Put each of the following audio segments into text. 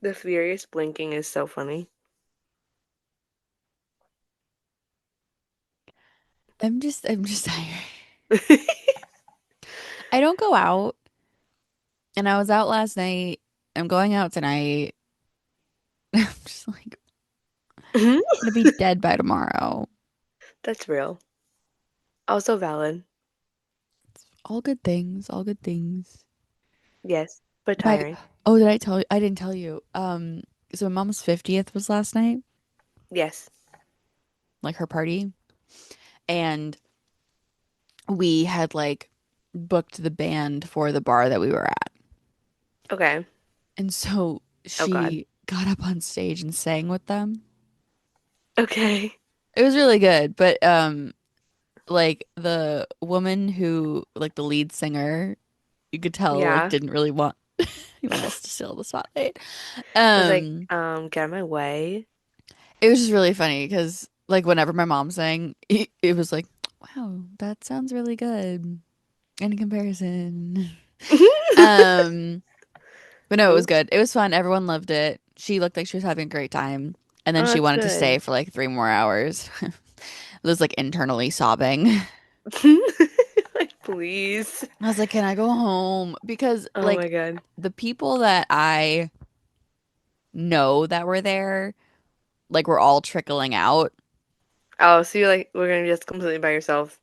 The furious blinking is so funny. I'm just tired. I don't go out, and I was out last night. I'm going out tonight. I'm just like, I'm gonna be dead by tomorrow. That's real. Also valid. All good things, all good things. Yes, but By tiring. oh, did I tell you? I didn't tell you. So my mom's 50th was last night, Yes. like her party, and we had like booked the band for the bar that we were at. Okay. And so Oh God. she got up on stage and sang with them. Okay. It was really good, but like the woman who like the lead singer, you could tell like Yeah. didn't really want want us to steal the spotlight. Was like, Um get out of my way. it was just really funny because like whenever my mom sang, it was like, wow, that sounds really good in comparison. Um but no, it was Oops. good. It was fun. Everyone loved it. She looked like she was having a great time. And then Oh, she that's wanted to stay good. for like 3 more hours. Was like internally sobbing. Like, please. I was like, can I go home? Because Oh my like God. the people that I know that were there, like were all trickling out. Oh, so you're like, we're gonna be just completely by yourself,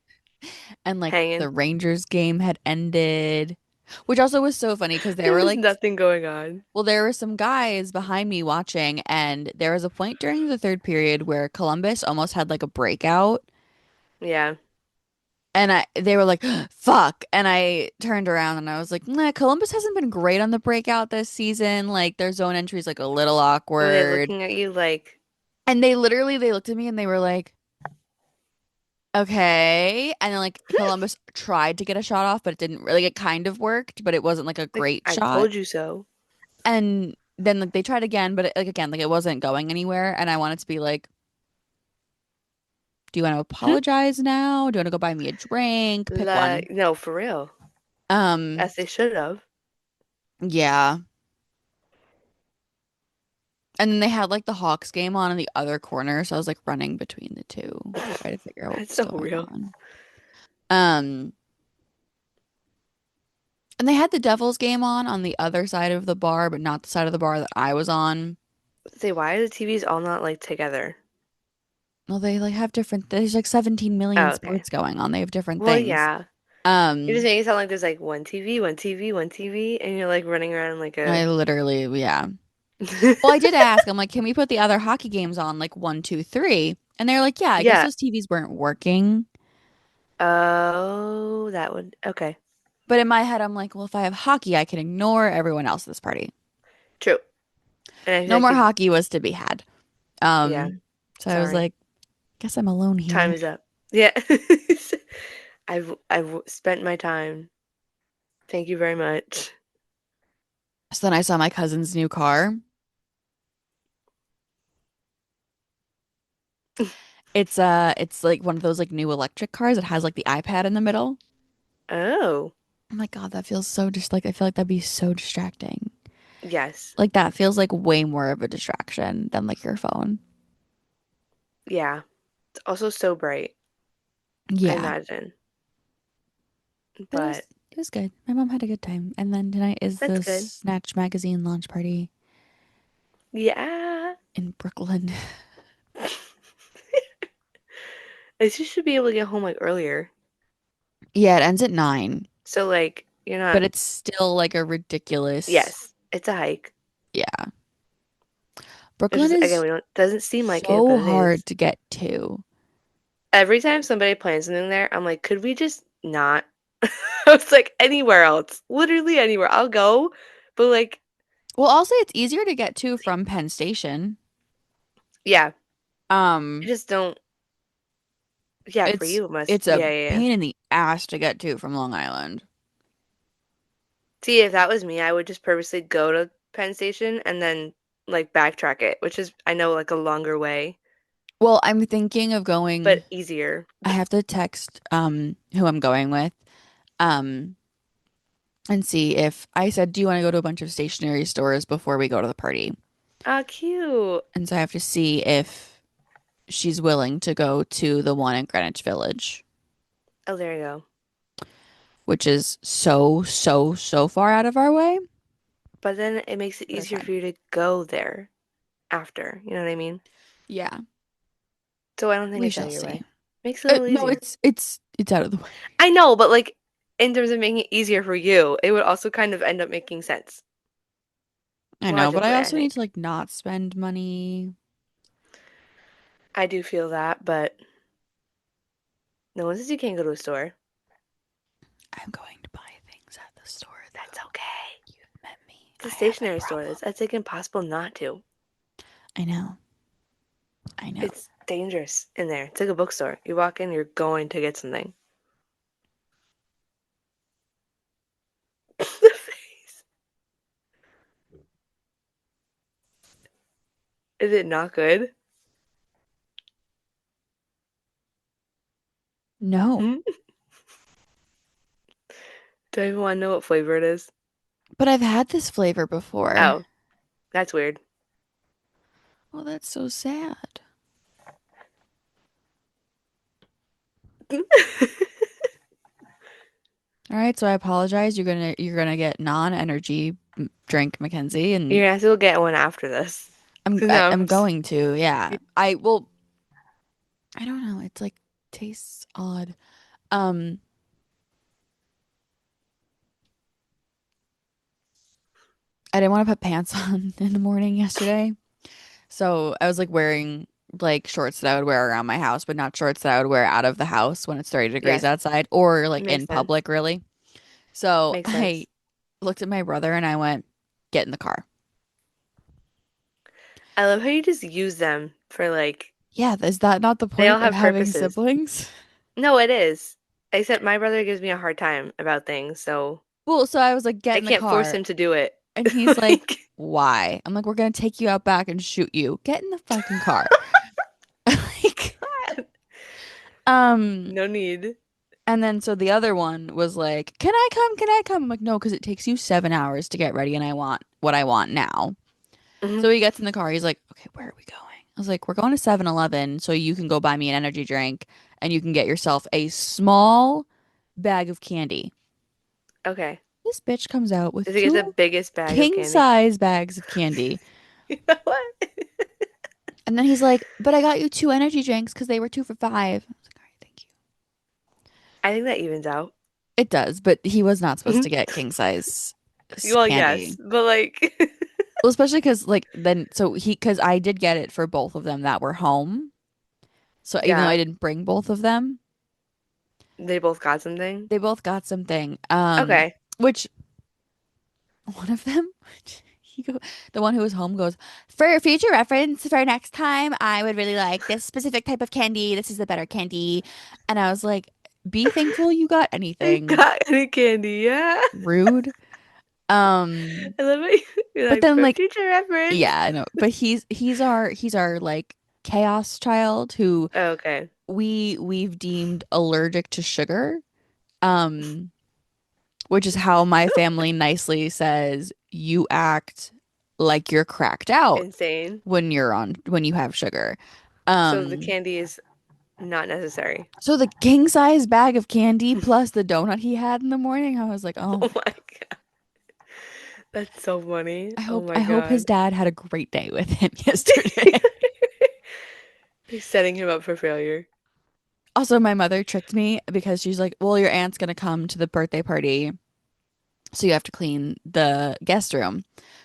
And like hanging. the Rangers game had ended, which also was so funny because there There were was like, nothing going on. well, there were some guys behind me watching, and there was a point during the third period where Columbus almost had like a breakout. Yeah. And they were like, fuck. And I turned around and I was like, nah, Columbus hasn't been great on the breakout this season. Like their zone entry is like a little Were they awkward. looking at you like, And they looked at me and they were like, okay. And then like Columbus tried to get a shot off, but it didn't really, it kind of worked, but it wasn't like a great I shot. told you so? And then like they tried again, but like again, like it wasn't going anywhere. And I wanted to be like, do you want to apologize now? Do you want to go buy me a drink? Pick one. Like, no, for real. Um, As they should have. yeah. And then they had like the Hawks game on in the other corner, so I was like running between the two to try to figure out what That's was so going real. on. Um, and they had the Devils game on the other side of the bar, but not the side of the bar that I was on. Say, why are the TVs all not like together? Well, they like have different, there's like 17 million Oh, okay. sports going on. They have different Well, things. yeah. You just Um, make it sound like there's like one TV, one TV, one TV, and you're like running around like a. I literally, yeah. Well, I did ask, I'm like, can we put the other hockey games on like one, two, three? And they're like, yeah, I guess Yeah. those TVs weren't working. Oh, that would. Okay. But in my head, I'm like, well, if I have hockey, I can ignore everyone else at this party. True. And I feel No like more if. hockey was to be had. Yeah. So I was Sorry. like, guess I'm alone Time here. is up. Yeah. I've spent my time. Thank you very much. So then I saw my cousin's new car. It's like one of those like new electric cars. It has like the iPad in the middle. Oh, I'm like, God, that feels so just like I feel like that'd be so distracting. yes. Like that feels like way more of a distraction than like your phone. Yeah. It's also so bright, I Yeah. imagine. But But it was good. My mom had a good time. And then tonight is that's the good. Snatch magazine launch party Yeah. in Brooklyn. At least you should be able to get home like earlier. Yeah, it ends at 9, So like you're not. but it's still like a ridiculous. Yes, it's a hike. Yeah. Which Brooklyn is again, is we don't doesn't seem like it, so but it is. hard to get to. Every time somebody plans something there, I'm like, could we just not? I was like, anywhere else, literally anywhere. I'll go, but like, Well, I'll say it's easier to get to from Penn Station. yeah, I Um, just don't. Yeah, for it's you it must. it's a Yeah, yeah, yeah. pain in the ass to get to from Long Island. See, if that was me, I would just purposely go to Penn Station and then like backtrack it, which is I know like a longer way, Well, I'm thinking of going. but easier. I have to text who I'm going with um and see if I said, "Do you want to go to a bunch of stationery stores before we go to the party?" Ah, cute. And so I have to see if she's willing to go to the one in Greenwich Village, Oh, there you go. which is so, so, so far out of our way, But then it makes it but I easier tried. for you to go there after. You know what I mean? Yeah, So I don't think we it's out shall of your see. way. Makes it a little No, easier. it's out of the way. I know, but like in terms of making it easier for you, it would also kind of end up making sense I know, but I logically, I also need to think. like not spend money. I do feel that, but no one says you can't go to a store. I'm going to buy things at the store That's though. okay. You've met me. It's a I have a stationary store. problem. That's like impossible not to. I know. I know. It's dangerous in there. It's like a bookstore. You walk in, you're going to get something. The face. Is it not good? No. Hmm? Do I even want to know what flavor it is? But I've had this flavor before. Oh, that's weird. Oh, that's so sad. All right, so I apologize. You're gonna get non-energy drink, Mackenzie, You're and gonna have to go get one after this. I'm Cause I, now I'm going to. Yeah. I don't know. It's like tastes odd. Um, I didn't want to put pants on in the morning yesterday. So I was like wearing like shorts that I would wear around my house, but not shorts that I would wear out of the house when it's 30 degrees yes, outside or like makes in sense. public, really. So Makes I sense. looked at my brother and I went, get in the car. I love how you just use them for like Yeah, is that not the they all point of have having purposes. siblings? No, it is. Except my brother gives me a hard time about things, so Well, so I was like, get I in the can't force car. him to do it. And he's like, Like, why? I'm like, we're gonna take you out back and shoot you. Get in the fucking car. Like, um, no need. and then so the other one was like, can I come? Can I come? I'm like, no, because it takes you 7 hours to get ready and I want what I want now. Mhm. So he gets in the car. He's like, okay, where are we going? I was like, we're going to 7-Eleven so you can go buy me an energy drink and you can get yourself a small bag of candy. Okay. This bitch comes out with Does he get the two biggest bag of king candy? size bags of candy. You know what? And then he's like, but I got you two energy drinks because they were 2 for $5. I was like, all right, thank you. I think that evens out. It does, but he was not supposed Mhm. to get king size Well, yes, candy. but like, Well, especially because like then so he because I did get it for both of them that were home. So even though I yeah, didn't bring both of them, they both got something. they both got something. Okay. Which one of them, he go, the one who was home goes, for future reference, for next time, I would really like this specific type of candy. This is the better candy. And I was like, be thankful you got You anything. got any candy? Yeah. Rude. Um, I love it. You're but like, then for like, future reference. yeah, I know. But he's our like chaos child who Okay. we've deemed allergic to sugar. Um, which is how my family nicely says you act like you're cracked out Insane. when you have sugar. So the Um, candy is not necessary. so the king size bag of candy plus the donut he had in the morning, I was like, Oh "Oh, my God. That's so funny. I Oh hope my I hope his God. dad had a great day with him yesterday." He's setting him up for failure. Also, my mother tricked me because she's like, "Well, your aunt's gonna come to the birthday party, so you have to clean the guest room,"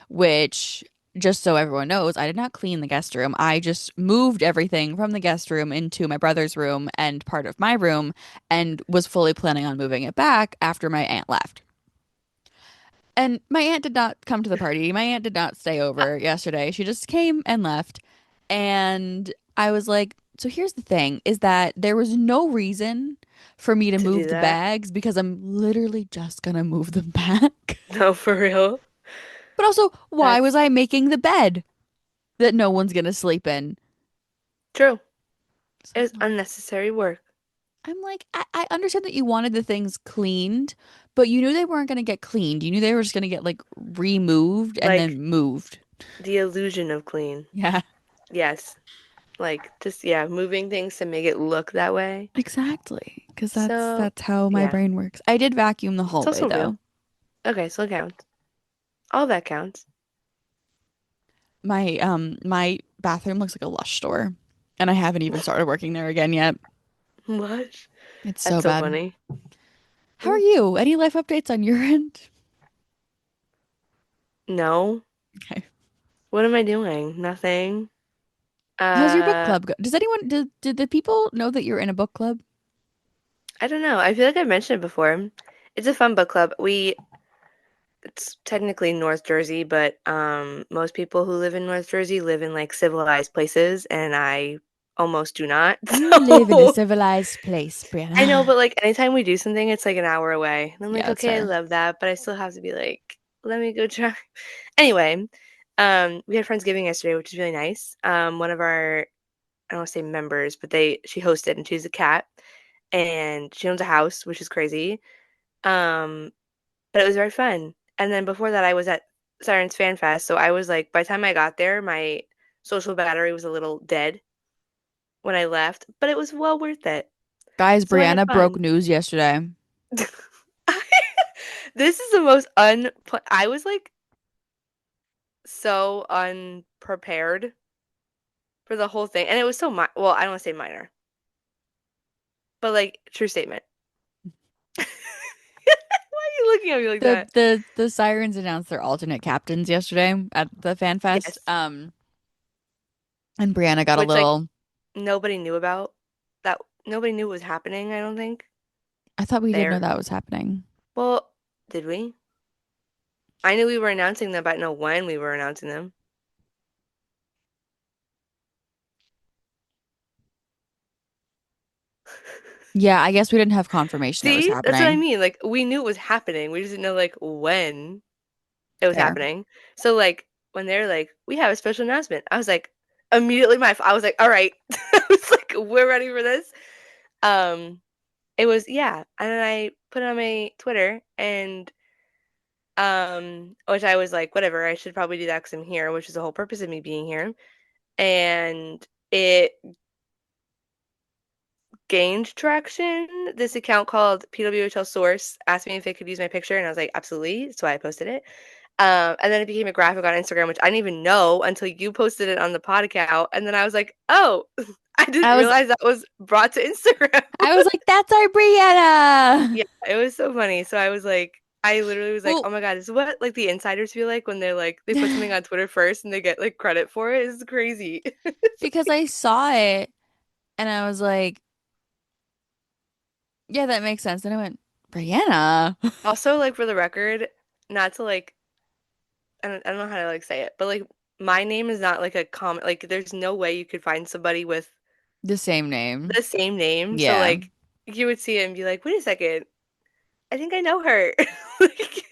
which, just so everyone knows, I did not clean the guest room. I just moved everything from the guest room into my brother's room and part of my room and was fully planning on moving it back after my aunt left. And my aunt did not come to the party. My aunt did not stay over yesterday. She just came and left. And I was like, so here's the thing is that there was no reason for me to To do move the that? bags because I'm literally just gonna move them back. No, for real. But also, why was That's I making the bed that no one's gonna sleep in? true. So It's I'm like, unnecessary work. I'm like, I understand that you wanted the things cleaned, but you knew they weren't gonna get cleaned. You knew they were just gonna get like removed and Like, then moved. The illusion of clean. Yeah, Yes. Like just yeah, moving things to make it look that way. exactly. Because So, that's how my yeah. brain works. I did vacuum the It's hallway also real. though. Okay, so it counts. All that counts. My bathroom looks like a Lush store, and I haven't even started working there again yet. What? It's so That's so bad. funny. How are you? Any life updates on your end? No. Okay. What am I doing? Nothing. How's your book Uh, club go? Does anyone did the people know that you're in a book club? I don't know. I feel like I've mentioned it before. It's a fun book club. It's technically North Jersey, but most people who live in North Jersey live in like civilized places, and I almost do not. You live in a So civilized place, I know, Brianna. but like anytime we do something, it's like an hour away. And I'm Yeah, like, that's okay, I fair. love that, but I still have to be like, let me go try. Anyway, we had Friendsgiving yesterday, which is really nice. One of our, I don't want to say members, but she hosted and she's a cat and she owns a house, which is crazy. Um, but it was very fun. And then before that, I was at Sirens Fan Fest. So I was like, by the time I got there, my social battery was a little dead when I left, but it was well worth it. Guys, So I had Brianna broke fun. news yesterday. This is the most I was like so unprepared for the whole thing. And it was so well, I don't want to say minor, but like true statement. Why are you looking at me like that? The Sirens announced their alternate captains yesterday at the Fan Fest. Yes. And Brianna got a Which like little. nobody knew about. That nobody knew what was happening, I don't think. I thought we did know There. that was happening. Well, did we? I knew we were announcing them, but I didn't know when we were announcing them. Yeah, I guess we didn't have confirmation it was See? That's what I happening. mean. Like we knew it was happening. We just didn't know like when it was Fair. happening. So like when they're like, we have a special announcement, I was like, immediately I was like, all right. I was like, we're ready for this. Um, it was yeah, and then I put it on my Twitter and which I was like, whatever, I should probably do that because I'm here, which is the whole purpose of me being here. And it gained traction. This account called PWHL Source asked me if it could use my picture, and I was like, absolutely. So I posted it. And then it became a graphic on Instagram, which I didn't even know until you posted it on the pod account. And then I was like, oh, I didn't I was realize that was brought to Instagram. I was like, that's our Yeah, Brianna. it was so funny. So I was like, I literally was like, Well, oh my God, this is what like the insiders feel like when they're like, they put something on Twitter first and they get like credit for it. It's crazy. It's because like, I saw it and I was like, yeah, that makes sense. And I went, Brianna. also, like for the record, not to like, I don't know how to like say it, but like my name is not like a common, like there's no way you could find somebody with The same name. the same name. So Yeah. like you would see it and be like, wait a second, I think I know her. Like,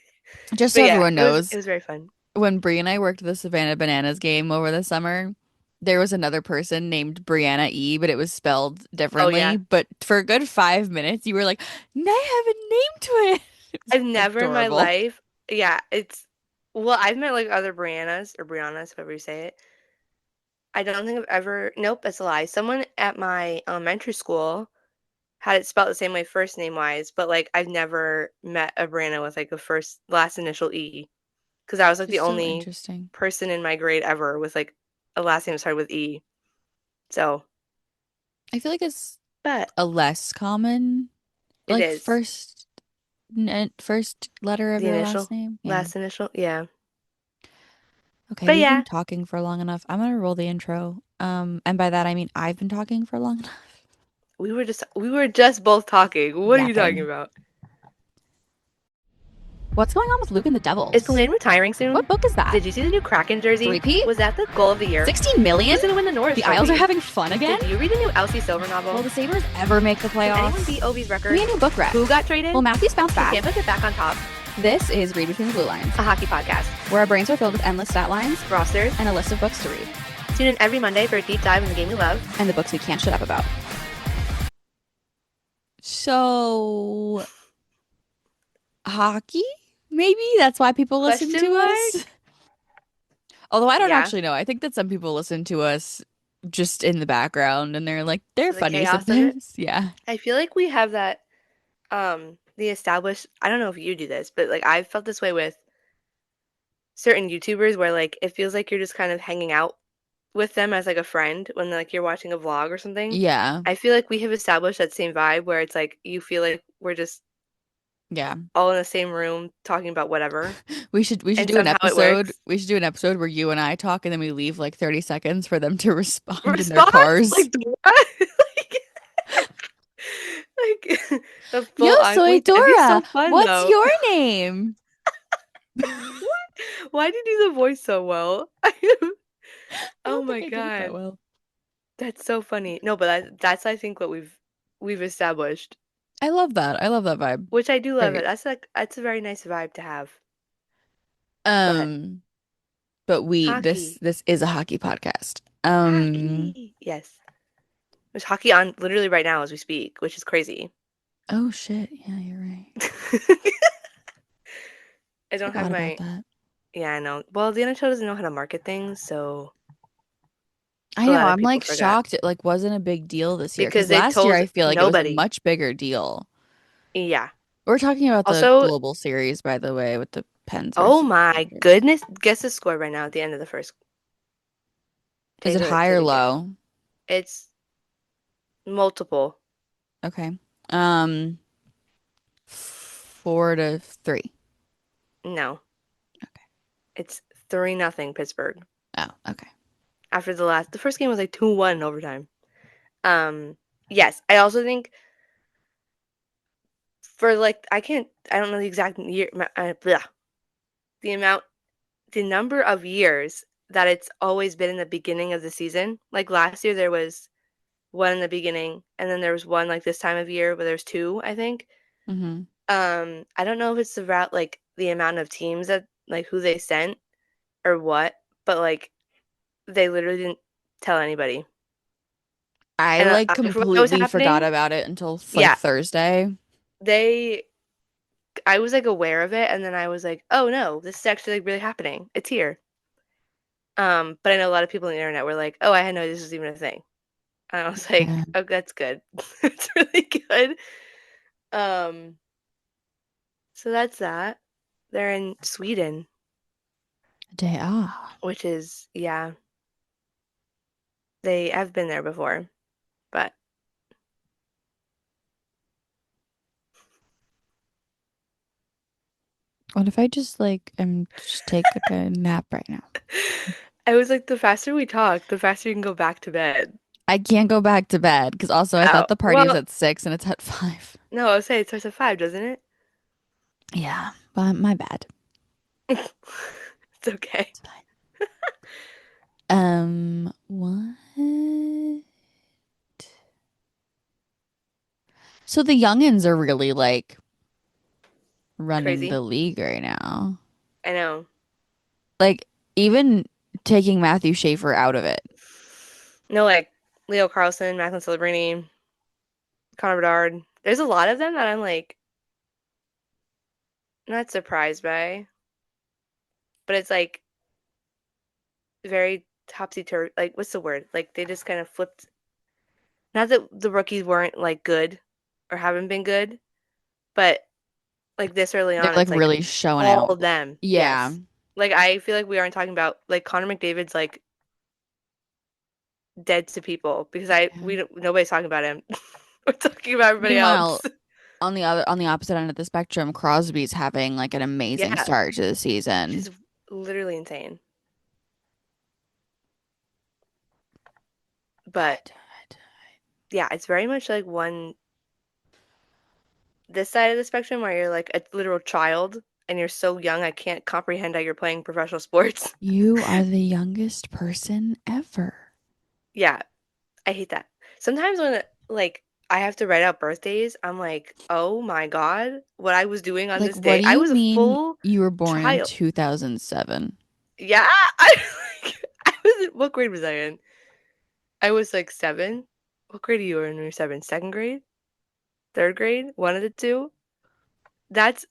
Just but so yeah, everyone it knows, was very fun. when Bree and I worked the Savannah Bananas game over the summer, there was another person named Brianna E, but it was spelled Oh differently. yeah. But for a good 5 minutes, you were like, I have a name to it. It was I've never in my adorable. life, yeah, it's well, I've met like other Briannas or Briannas, however you say it. I don't think I've ever, nope, that's a lie. Someone at my elementary school had it spelled the same way first name wise, but like I've never met a Brianna with like a first last initial E because I was like the Just so only interesting. person in my grade ever with like a last name that started with E. So, I feel like it's but a less common, it like is first letter of the your last initial, name. Yeah. last initial, yeah. Okay, But we've been yeah, talking for long enough. I'm gonna roll the intro. And by that I mean I've been talking for long enough. we were just both talking. What are you talking Yapping. about? What's going on with Luke and the Is Devils? Palladium retiring What soon? book is that? Did you see the new Kraken jersey? Three-peat? Was that the goal of the year? 16 million? Who's gonna win the Norris The Isles are Trophy? having fun again? Did you read the new Elsie Silver Will novel? the Sabres ever make the Can anyone playoffs? beat Ovi's Give me record? a new book rec. Who got traded? Will Matthews bounce Can back? Tampa get back on top? This is Read Between the Blue Lines, A hockey podcast. where our brains are filled with endless stat lines Rosters. and a list of books to read, Tune in every Monday for a deep dive in the game you love. and the books we can't shut up about. So, hockey? Maybe that's why people listen Question to us. mark? Although I don't Yeah, actually know. I think that some people listen to us just in the background and they're like, they're for the funny chaos of it. sometimes. Yeah. I feel like we have that the established, I don't know if you do this, but like I've felt this way with certain YouTubers where like it feels like you're just kind of hanging out with them as like a friend when like you're watching a vlog or something. Yeah. I feel like we have established that same vibe where it's like you feel like we're just Yeah. all in the same room talking about whatever, We should and do an somehow it episode. works. We should do an episode where you and I talk and then we leave like 30 seconds for them to respond in their Response cars. like Dora, like the Yo full on. soy Wait, that'd be so Dora. fun What's though. your name? Why do you do the voice so well? I Oh don't think my I did it that God. well. That's so funny. No, but that's I think what we've established, I love that. I love that vibe. which I do love it. Great. That's a very nice vibe to have. But Um, but this hockey, this is a hockey podcast. hockey, yes. There's hockey on literally right now as we speak, which is crazy. Oh shit. Yeah, you're right. I don't have Forgot about my that. yeah, I know. Well, the NHL doesn't know how to market things, so I a know. lot of I'm people like forgot shocked it like wasn't a big deal this year because because they last year told I feel like it was a nobody. much bigger deal. Yeah. We're talking about the Also, global series, by the way, with the Pens oh versus my Rangers. goodness, guess the score right now at the end of the first. Is it high Take or a guess. low? It's multiple. Okay. Um, 4-3. No, Okay. it's 3-0 Pittsburgh. Oh, okay. After the first game was like 2-1 in overtime. Um, yes, I also think for like I don't know the exact year, the amount, the number of years that it's always been in the beginning of the season. Like last year, there was one in the beginning, and then there was one like this time of year where there's two, I think. Mm-hmm. I don't know if it's about like the amount of teams that like who they sent or what, but like they literally didn't tell anybody. I And like for what was completely forgot happening, about it until like yeah, Thursday. they I was like aware of it, and then I was like, oh no, this is actually like really happening. It's here. But I know a lot of people on the internet were like, oh, I had no idea this was even a thing. And I was like, Yeah, oh, that's good. It's really good. Um, so that's that. They're in Sweden, they are. which is, yeah, they have been there before, but What if I just like just take like a nap right now? I was like, the faster we talk, the faster you can go back to bed. I can't go back to bed because also I Oh, thought the party is well, at 6 and it's at 5. no, I'll say it starts at 5, doesn't it? Yeah, but my bad. It's okay. It's fine. What? So the youngins are really like running Crazy. the league right now. I know. Like even taking Matthew Schaefer out of it. No, like Leo Carlson, Macklin Celebrini, Connor Bedard. There's a lot of them that I'm like not surprised by, but it's like very topsy-turvy. Like, what's the word? Like, they just kind of flipped. Not that the rookies weren't like good or haven't been good, but like this early They're on, like it's like really showing all out. of them. Yeah. Yes. Like, I feel like we aren't talking about like Connor McDavid's like dead to people because Yeah. nobody's talking about him. We're talking about everybody else. Meanwhile, on the opposite end of the spectrum, Crosby's having like an amazing Yeah, start to the which season. is literally insane. But Good. yeah, it's very much like this side of the spectrum where you're like a literal child and you're so young I can't comprehend how you're playing professional sports. You are the youngest person ever. Yeah, I hate that. Sometimes when like I have to write out birthdays, I'm like, "Oh my God, what I was doing on Like, this what day." do I you was a mean full you were born in child. 2007? Yeah, I I was what grade was I in? I was like 7. What grade are you in when you're 7? Second grade? Third grade? One of the two? That's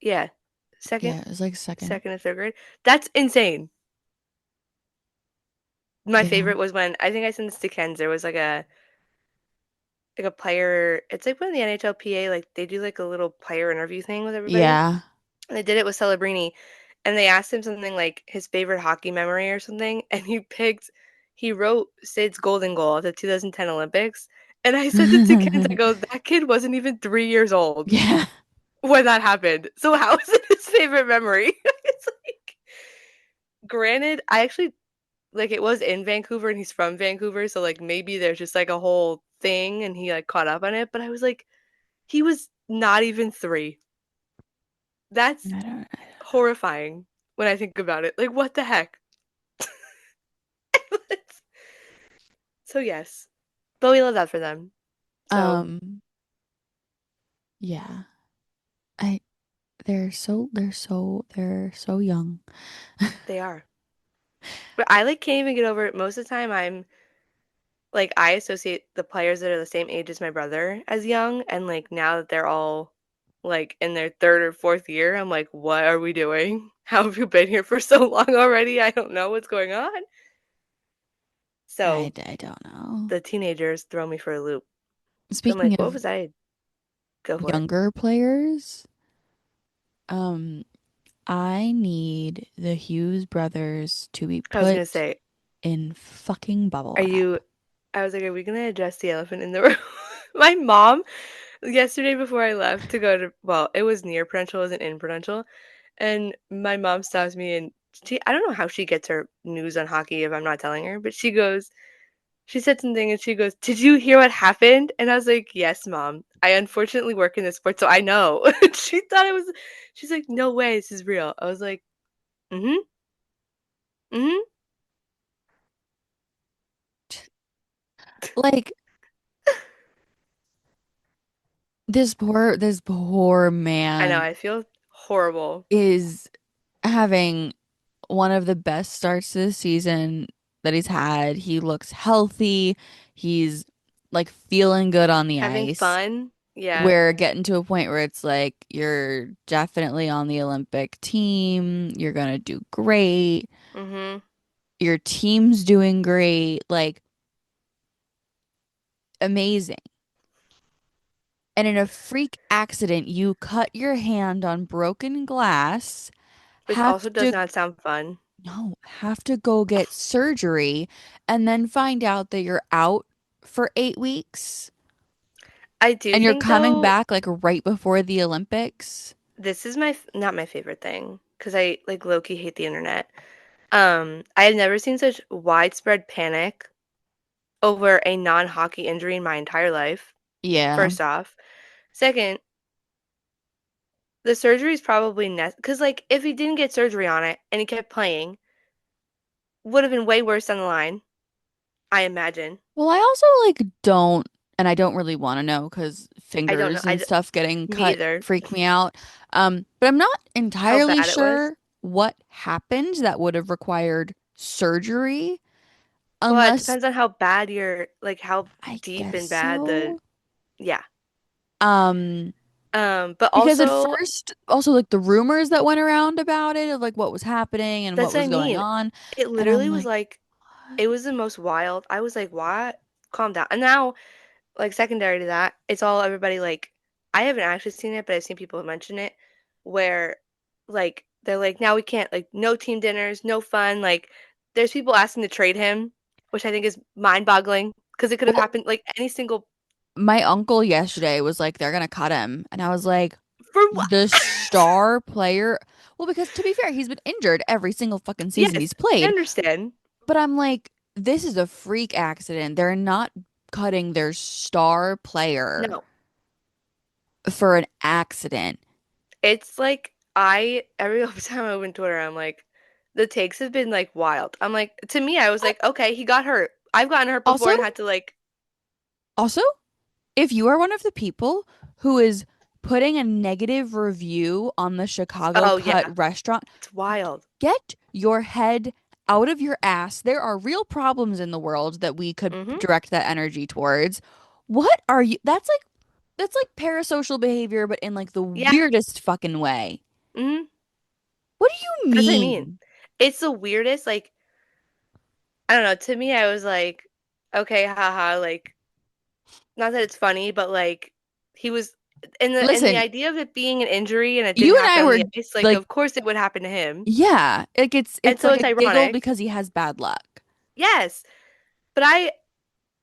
yeah. Second, Yeah, it was like second. second and third grade. That's insane. My Yeah. favorite was when I think I sent this to Ken's. There was like a player. It's like when the NHLPA like they do like a little player interview thing with everybody. Yeah. And they did it with Celebrini, and they asked him something like his favorite hockey memory or something, and he wrote Sid's golden goal at the 2010 Olympics, and I sent it to Ken. I go, that kid wasn't even 3 years old Yeah. when that happened. So how is it his favorite memory? It's like, granted, I actually like it was in Vancouver, and he's from Vancouver, so like maybe there's just like a whole thing, and he like caught up on it. But I was like, he was not even 3. That's I don't horrifying when I think about it. Like, what the heck? So yes, but we love that for them. know. So Yeah. I they're so young. they are. But I like can't even get over it. Most of the time, I'm like I associate the players that are the same age as my brother as young, and like now that they're all like in their third or fourth year, I'm like, what are we doing? How have you been here for so long already? I don't know what's going on. So I don't know. the teenagers throw me for a loop. I'm Speaking like, what of was I? Go for it. younger players, um, I need the Hughes brothers to be I was gonna put say, in fucking bubble are wrap. you? I was like, are we gonna address the elephant in the room? My mom yesterday before I left to go to, well, it was near Prudential, it wasn't in Prudential, and my mom stops me and I don't know how she gets her news on hockey if I'm not telling her, but she said something and she goes, "Did you hear what happened?" And I was like, "Yes, mom. I unfortunately work in this sport, so I know." She thought it was, she's like, "No way, this is real." I was like, "Mm-hmm, mm-hmm." Like this poor I know, man I feel horrible. is having one of the best starts to the season that he's had. He looks healthy. He's like feeling good on the Having ice. fun. Yeah. We're getting to a point where it's like you're definitely on the Olympic team. You're gonna do great. Mm-hmm. Your team's doing great. Like amazing. And in a freak accident, you cut your hand on broken glass, Which have also does to not sound fun. no, have to go get surgery, and then find out that you're out for 8 weeks I do and you're think coming though, back like right before the Olympics. this is not my favorite thing because I like low-key hate the internet. I have never seen such widespread panic over a non-hockey injury in my entire life. Yeah. First off, second, the surgery is probably because like if he didn't get surgery on it and he kept playing, would have been way worse down the line. I imagine. Well, I also like don't, and I don't really want to know because I don't know. fingers and stuff getting Me cut either. freak me out. But I'm not How entirely bad it was. sure what happened that would have required surgery Well, it unless depends on how bad you're, like how I deep guess and bad the, so. yeah. Um, But because at also first, also like the rumors that went around about it of like what was happening and that's what what I was going mean. on, It and I'm literally was like, like what? it was the most wild. I was like, "What? Calm down." And now, like secondary to that, it's all everybody like I haven't actually seen it, but I've seen people mention it where like they're like, "Now we can't like no team dinners, no fun." Like there's people asking to trade him, which I think is mind-boggling because it could have Well, happened like any single my uncle yesterday was like, they're gonna cut him, and I was like, for what? the star player. Well, because to be fair, he's been injured every single fucking season Yes, he's I played. understand. But I'm like, this is a freak accident. They're not cutting their star player No. for an accident. It's like I every time I open Twitter, I'm like, the takes have been like wild. I'm like, to me, I was But like, okay, he got hurt. I've gotten hurt before also, and had to like, also, if you are one of the people who is putting a negative review on the Chicago oh Cut yeah, restaurant, it's wild. get your head out of your ass. There are real problems in the world that we could Mm-hmm. direct that energy towards. What are you? That's like parasocial behavior, but in like the Yeah. weirdest fucking way. Mm-hmm. What do you That's what I mean. mean? It's the weirdest. Like, I don't know. To me, I was like, okay, haha, like not that it's funny, but like he was in the Listen, idea of it being an injury and it didn't you and happen I on were the ice, like like, of course it would happen to him. yeah, like And it's so like it's a giggle ironic. because he has bad luck. Yes. But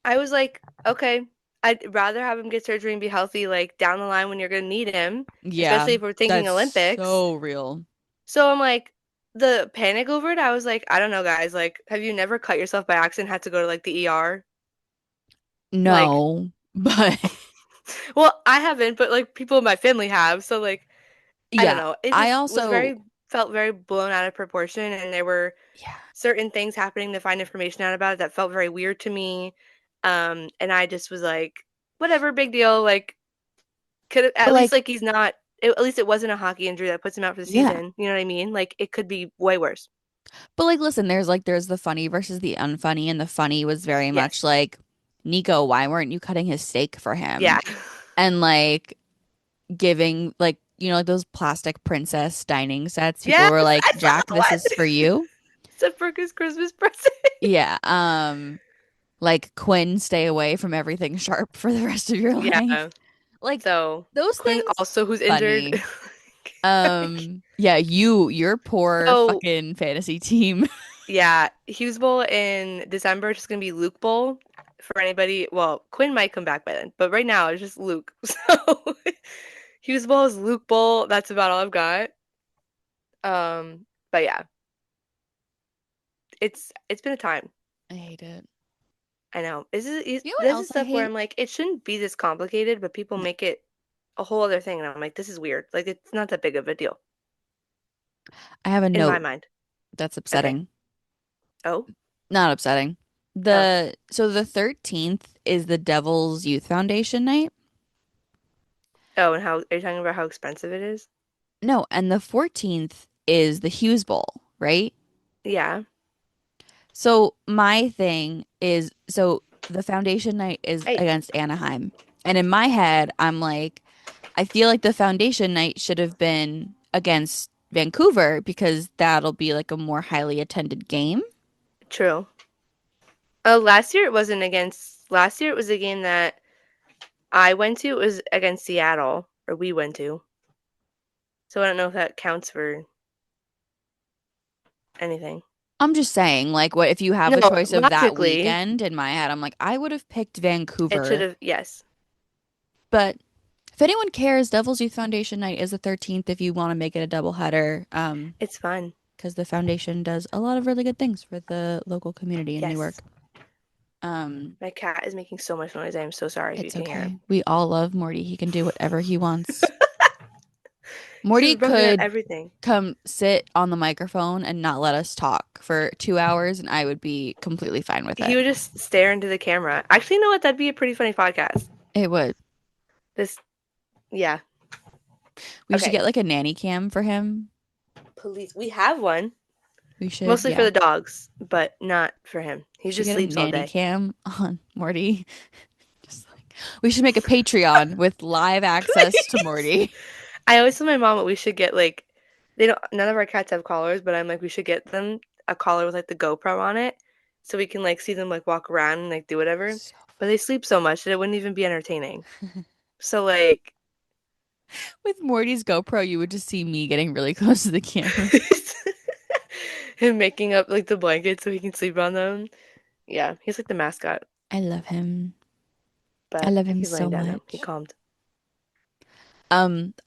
I was like, okay, I'd rather have him get surgery and be healthy like down the line when you're gonna need him, Yeah, especially if we're thinking that's Olympics. so real. So I'm like the panic over it, I was like, I don't know, guys, like have you never cut yourself by accident, had to go to like the ER? Like, No, but well, I haven't, but like people in my family have. So like I don't yeah, know. It I just was also, very felt very blown out of proportion and there were yeah, certain things happening to find information out about it that felt very weird to me. And I just was like, whatever, big deal. Like, could but at least like, like he's not. At least it wasn't a hockey injury that puts him out for the yeah, season. You know what I mean? Like, it could be way worse. but like, listen, there's the funny versus the unfunny, and the funny was very much Yes. like, Nico, why weren't you cutting his steak for Yeah. him? And like giving like like those plastic princess dining sets. People Yes, were like, I Jack, saw this what. is for you. Sepurka's Christmas present. Yeah. Like Quinn, stay away from everything sharp for the rest of your life. Yeah. Like So those Quinn things, also who's injured. funny. Yeah, your poor So fucking fantasy team. yeah, Hughes Bowl in December. It's just gonna be Luke Bowl for anybody. Well, Quinn might come back by then, but right now it's just Luke. So Hughes Bowl is Luke Bowl. That's about all I've got. But yeah, it's been a time. I hate it. I know. You know what This else is I stuff where hate? I'm like, it shouldn't be this complicated, but people No. make it a whole other thing, and I'm like, this is weird. Like it's not that big of a deal I have a in my note mind. that's Okay. upsetting. Oh, Not upsetting. oh, The 13th is the Devil's Youth Foundation night. oh, and how are you talking about how expensive it is? No, and the 14th is the Hughes Bowl, right? Yeah. So my thing is, so the foundation night is Hey, against Anaheim. And in my head, I'm like, I feel like the foundation night should have been against Vancouver because that'll be like a more highly attended game. true. Last year it wasn't against. Last year it was a game that I went to. It was against Seattle, or we went to. So I don't know if that counts for anything. I'm just saying, like, what if you have a No, choice of that logically, weekend? In my head, I'm like, I would have picked it should Vancouver. have. Yes, But if anyone cares, Devil's Youth Foundation night is the 13th if you want to make it a doubleheader. it's fun. Because the foundation does a lot of really good things for the local community in Yes, Newark. Um, my cat is making so much noise. I am so sorry if you it's can hear him. okay. We all love Morty. He can do whatever he wants. He's Morty just rubbing on could everything. come sit on the microphone and not let us talk for 2 hours, and I would be completely fine with He it. would just stare into the camera. Actually, you know what? That'd be a pretty funny podcast. It would. This, yeah. We should Okay. get like a nanny cam for him. Police. We have one, We should, mostly for yeah. the dogs, but not for him. We He should just get a sleeps all nanny day. cam on Morty. Just like we should make a Patreon with live access to Please. Morty. I always tell my mom that we should get like they don't none of our cats have collars, but I'm like we should get them a collar with like the GoPro on it so we can like see them like walk around and like do whatever. So But they sleep so much that it wouldn't even be entertaining. So like with Morty's GoPro, you would just see me getting really close to the camera. him making up like the blankets so he can sleep on them. Yeah, he's like the mascot, I love him. I but love him he's so laying down now. He much. calmed.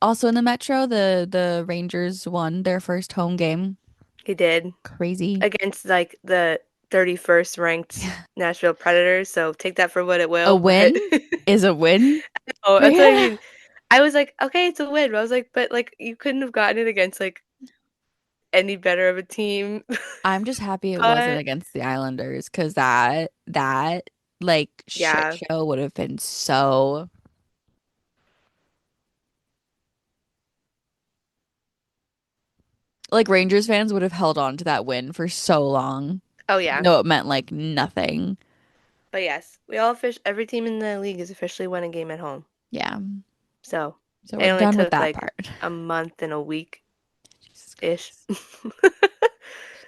Also in the Metro, the Rangers won their first home game. He did Crazy. against like the 31st ranked Yeah. Nashville Predators, so take that for what it A will, but win is a win oh, for that's what I you. mean. I was like, okay, it's a win. But I was like, but like you couldn't have gotten it against like any better of a team. I'm just happy it wasn't But against the Islanders because that like shit yeah. show would have been so like Rangers fans would have held on to that win for so long. Oh Even yeah. though it meant like nothing. But yes, we all fish every team in the league has officially won a game at home. Yeah. So So it we're only done with took that like part. a month and a week Jesus ish. Christ.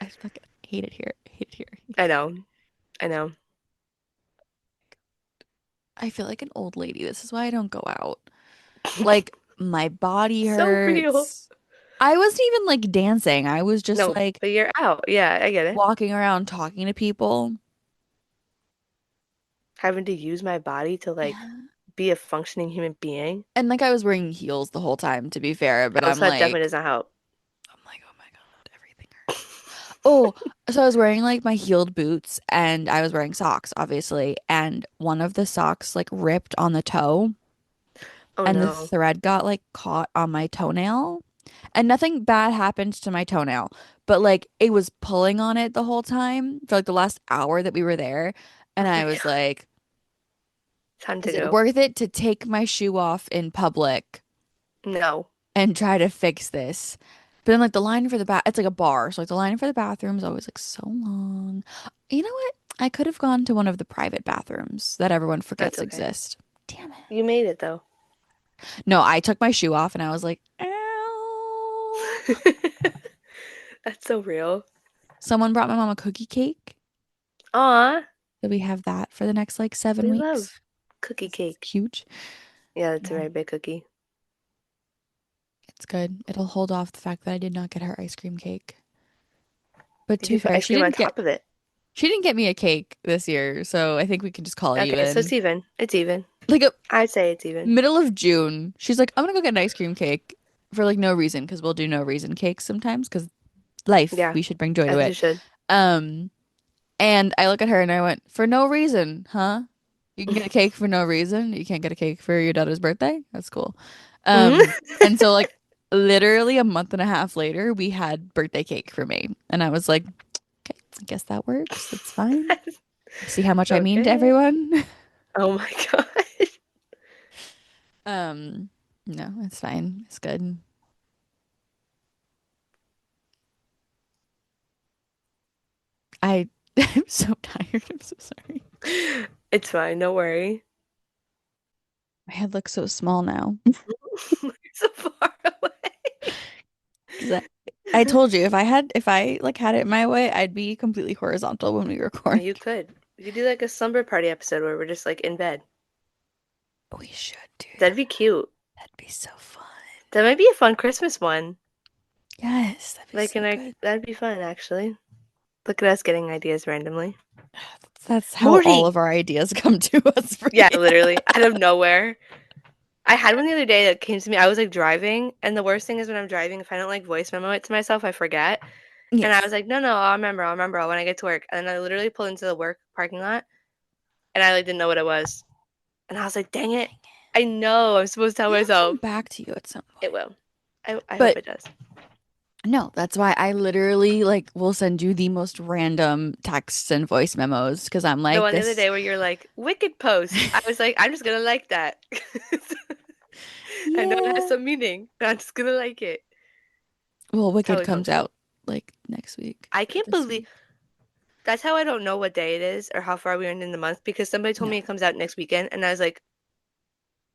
I fucking hate it here. I hate it here. I hate it I here. know. I know. I feel like an old lady. This is why I don't go out. Like my body So real. hurts. I wasn't even like dancing. I was just No, like but you're out. Yeah, I get it. walking around talking to people. Having to use my body to like Yeah. be a functioning human being. And like I was wearing heels the whole time, to be fair, but Oh, so that definitely does not help. I'm like, oh my God, everything hurts. Oh, so I was wearing like my heeled boots and I was wearing socks, obviously, and one of the socks like ripped on the toe Oh and the no. thread got like caught on my toenail. And nothing bad happened to my toenail, but like it was pulling on it the whole time for like the last hour that we were there. And Oh I my was God. like, Time to is it go. worth it to take my shoe off in public No. and try to fix this? But then like the line for the bath, it's like a bar. So like the line for the bathroom is always like so long. You know what? I could have gone to one of the private bathrooms that everyone That's forgets okay. exist. Damn it. You made it though. No, I took my shoe off and I was like, ow. That's so real. Someone brought my mom a cookie cake. Aw, So we have that for the next like seven we weeks love cookie 'cause it's cake. huge. Yeah, that's a Yeah, very big cookie. it's good. It'll hold off the fact that I did not get her ice cream cake. But Did to you be put fair, ice cream on top of it? she didn't get me a cake this year, so I think we can just call it Okay, so it's even. even. It's even. Like a I'd say it's even. middle of June, she's like, "I'm gonna go get an ice cream cake for like no reason because we'll do no reason cakes sometimes because life, Yeah, we should bring joy to as you it." should. Um, and I look at her and I went, "For no reason, huh? You can get a cake for no reason. You can't get a cake for your daughter's birthday? That's cool." Mhm. And so like literally a month and a half later, we had birthday cake for me. And I was like, "Okay, I guess that works. That's fine. See how much I mean to Okay. everyone." Oh my God. Um, no, it's fine. It's good. I I'm so tired. I'm so sorry. It's fine, don't worry. My head looks so small now. You're so far away. 'Cause I told you if I like had it my way, I'd be completely horizontal when we record. You could. We could do like a slumber party episode where we're just like in bed. We should do That'd be that. cute. That'd be so fun. That might be a fun Christmas one. Yes, that'd be Like, so and I, good. that'd be fun actually. Look at us getting ideas randomly. That's how all Morty! of our ideas come to us, Yeah, Bria. literally, out of nowhere. I had one the other day that came to me. I was like driving, and the worst thing is when I'm driving, if I don't like voice memo it to myself, I forget. And I was Yes. like, no, no, I'll remember when I get to work. And then I literally pulled into the work parking lot, and I like didn't know what it was. And I was like, dang it. Dang it. I know I'm supposed to tell It'll come myself. back to you at some It point. will. I hope But it does. no, that's why I literally like will send you the most random texts and voice memos because I'm The like one the other this. day where you're like, wicked post. I was like, I'm just gonna like that. I know it has Yeah. some meaning, but I'm just gonna like it. Well, That's how Wicked we comes function. out like next week I or can't this believe week. that's how I don't know what day it is or how far we are in the month because somebody told No. me it comes out next weekend, and I was like,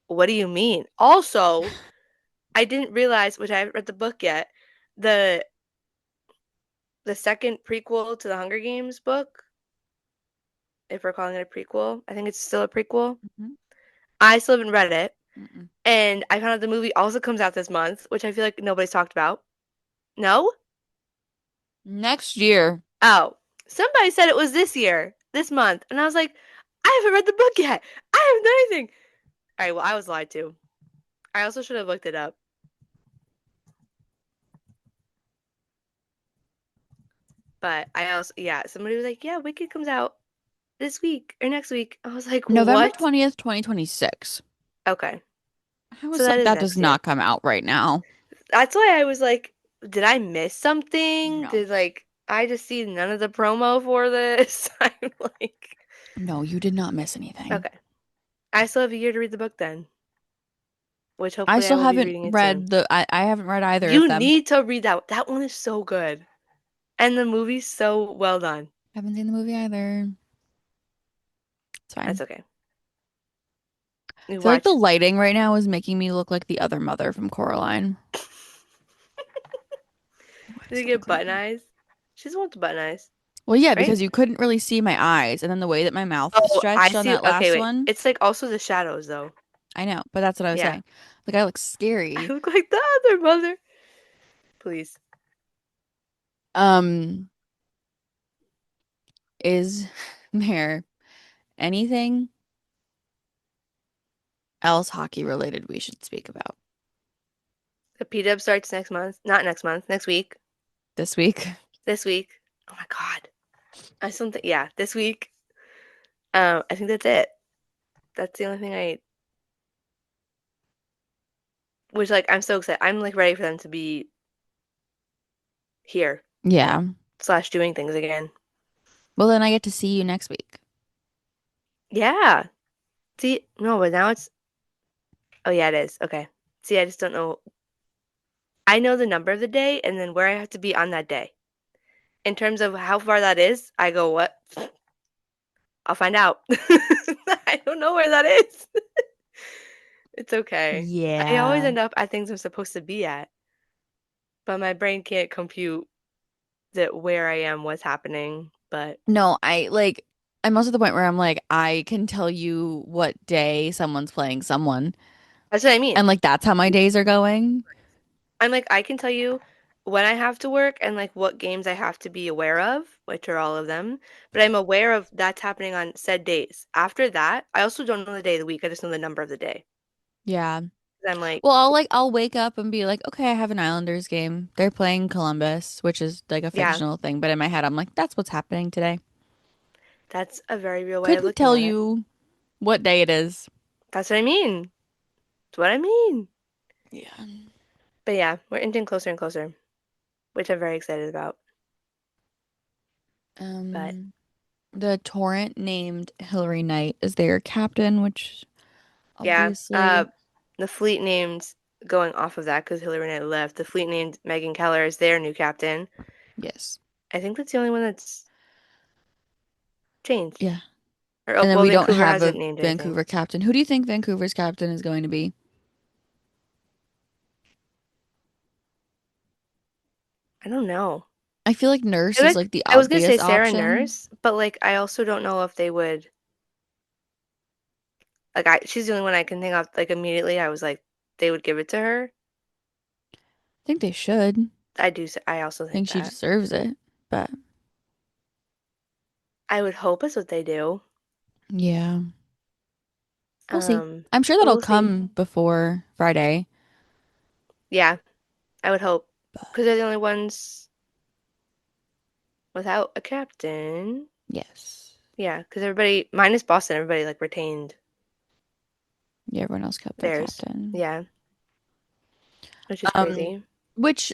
what do you mean? Also, I didn't realize, which I haven't read the book yet, the the second prequel to the Hunger Games book, if we're calling it a prequel, I think it's still a prequel. Mhm. I still haven't read it. Mm-mm. And I found out the movie also comes out this month, which I feel like nobody's talked about. No? Next year. Oh, somebody said it was this year, this month. And I was like, I haven't read the book yet. I haven't done anything. All right, well, I was lied to. I also should have looked it up. But I also, yeah, somebody was like, yeah, Wicked comes out this week or next week. I was like, November what? 20th, 2026. Okay. I So was that like, is that does next year. not come out right now. That's why I was like, did I miss something? No. Did like I just see none of the promo for this? I'm like, No, you did not miss anything. okay. I still have a year to read the book then, which I hopefully I still will be haven't reading it soon. read I haven't read either of You them. need to read that. That one is so good. And the movie's so well done. Haven't seen the movie either. It's That's fine. okay. I You feel like the watch. lighting right now is making me look like the other mother from Coraline. Oh, I'm Did you so get button ugly. eyes? She's the one with the button eyes. Well, yeah, right? because you couldn't really see my eyes, and then the way that my mouth Oh, I stretched on see. that Okay, last wait. one, It's like also the shadows though. I know, but that's what I was Yeah. saying. Like I look I scary. look like the other mother. Please. Um, is there anything else hockey related we should speak about The P-Dub starts next month. Not next month, next week. this week? This week. Oh my God. I still think, yeah, this week. I think that's it. That's the only thing I, which like, I'm so excited. I'm like ready for them to be here Yeah. slash doing things again. Well, then I get to see you next week. Yeah. See, no, but now it's, oh yeah, it is. Okay. See, I just don't know. I know the number of the day and then where I have to be on that day. In terms of how far that is, I go, what? I'll find out. I don't know where that is. It's okay. I always Yeah. end up at things I'm supposed to be at, but my brain can't compute that where I am, what's happening. But No, I'm also at the point where I'm like, I can tell you what day someone's playing someone. that's what I mean. And like that's how my days are going. I'm like, I can tell you when I have to work and like what games I have to be aware of, which are all of them, but I'm aware of that's happening on said days. After that, I also don't know the day of the week. I just know the number of the day. Yeah. 'Cause I'm like, Well, I'll wake up and be like, okay, I have an Islanders game. They're playing Columbus, which is like a yeah, fictional thing, but in my head I'm like, that's what's happening today. that's a very real way of Couldn't looking tell at it. you what day it is. That's what I mean. That's what I mean. Yeah. But yeah, we're inching closer and closer, which I'm very excited about. But Um, the Torrent named Hillary Knight as their captain, which yeah, obviously, the fleet named going off of that because Hillary and I left. The fleet named Megan Keller as their new captain. yes. I think that's the only one that's changed. Yeah. Or And oh, then well, we don't Vancouver have a hasn't named anything. Vancouver captain. Who do you think Vancouver's captain is going to be? I don't know. I feel like Nurse I is like like the I was gonna say obvious Sarah option. Nurse, but like I also don't know if they would like I she's the only one I can think of like immediately. I was like they would give it to her. I think they should. I also I think think she that. deserves it. But I would hope it's what they do. yeah, we'll see. I'm sure But that'll we'll see. come before Friday. Yeah, I would hope But because they're the only ones without a captain. yes. Yeah, because everybody minus Boston, everybody like retained Yeah, everyone else kept their theirs. captain. Yeah, which is Um, crazy.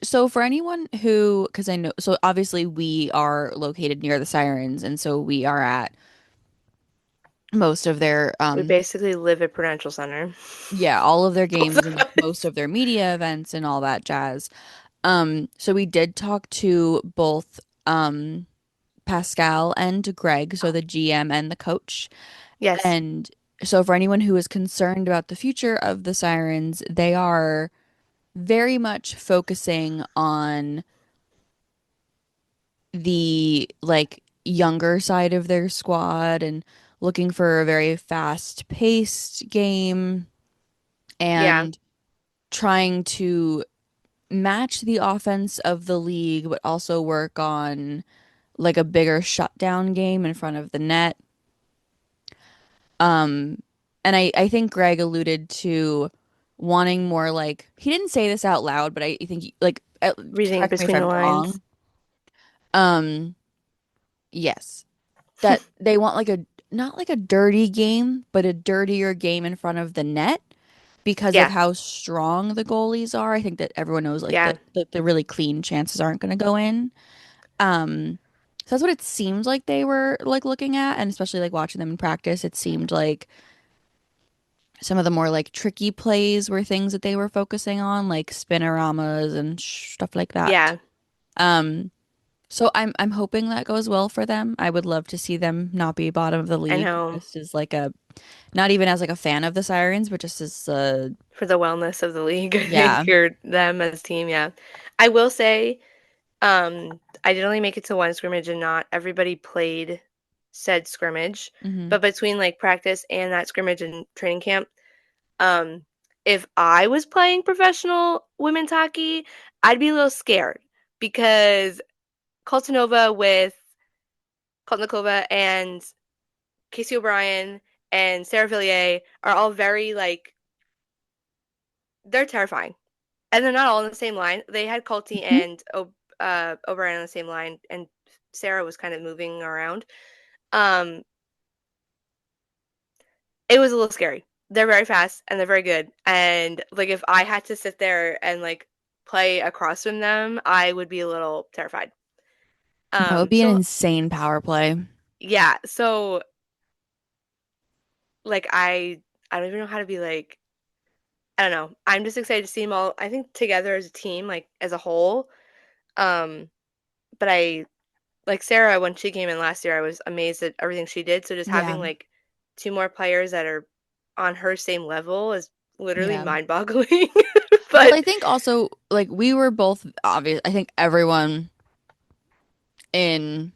so for anyone who, because I know, so obviously we are located near the Sirens, and so we are at most of their, We basically live at Prudential Center. yeah, all of their Both games and of like most us. of their media events and all that jazz. So we did talk to both, Pascal and Greg, so the GM and the coach. Yes. And so for anyone who is concerned about the future of the Sirens, they are very much focusing on the like younger side of their squad and looking for a very fast-paced game Yeah. and trying to match the offense of the league, but also work on like a bigger shutdown game in front of the net. Um, and I think Greg alluded to wanting more like he didn't say this out loud, but I think like Reading correct me if between the I'm lines. wrong. Um, yes, that they want like a not like a dirty game, but a dirtier game in front of the net because of Yeah. how strong the goalies are. I think that everyone knows like Yeah. the really clean chances aren't going to go in. So that's what it seemed like they were like looking at, and especially like watching them in practice, it seemed like some of the more like tricky plays were things that they were focusing on, like spinoramas and stuff like that. Yeah. Um, so I'm hoping that goes well for them. I would love to see them not be bottom of the I league, know. just as like a not even as like a fan of the Sirens, but just as For the wellness of the league, I yeah, think, or them as team, yeah. I will say, I did only make it to one scrimmage and not everybody played said scrimmage. Hmm. But between like practice and that scrimmage and training camp, um, if I was playing professional women's hockey, I'd be a little scared because Koltanova with Koltnikova and Casey O'Brien and Sarah Villiers are all very like they're terrifying. And they're not all on the same line. They had Colty and O'Brien on the same line, and Sarah was kind of moving around. Um, it was a little scary. They're very fast and they're very good. And like if I had to sit there and like play across from them, I would be a little terrified. That would be an So insane power play. yeah, so like I don't even know how to be like I don't know. I'm just excited to see them all. I think together as a team, like as a whole. Um, but I like Sarah when she came in last year, I was amazed at everything she did. So just Yeah. having like two more players that are on her same level is literally Yeah. mind-boggling. Well, But I think also like we were both obvious. I think everyone in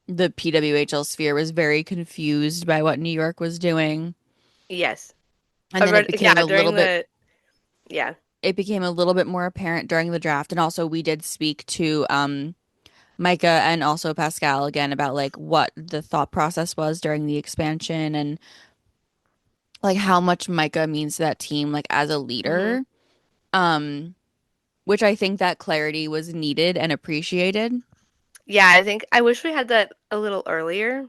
the PWHL sphere was very confused by what New York was doing. yes, And then yeah, during the yeah, it became a little bit more apparent during the draft. And also we did speak to Micah and also Pascal again about like what the thought process was during the expansion and like how much Micah means to that team like as a hmm leader. Um, which I think that clarity was needed and appreciated. yeah. I think I wish we had that a little earlier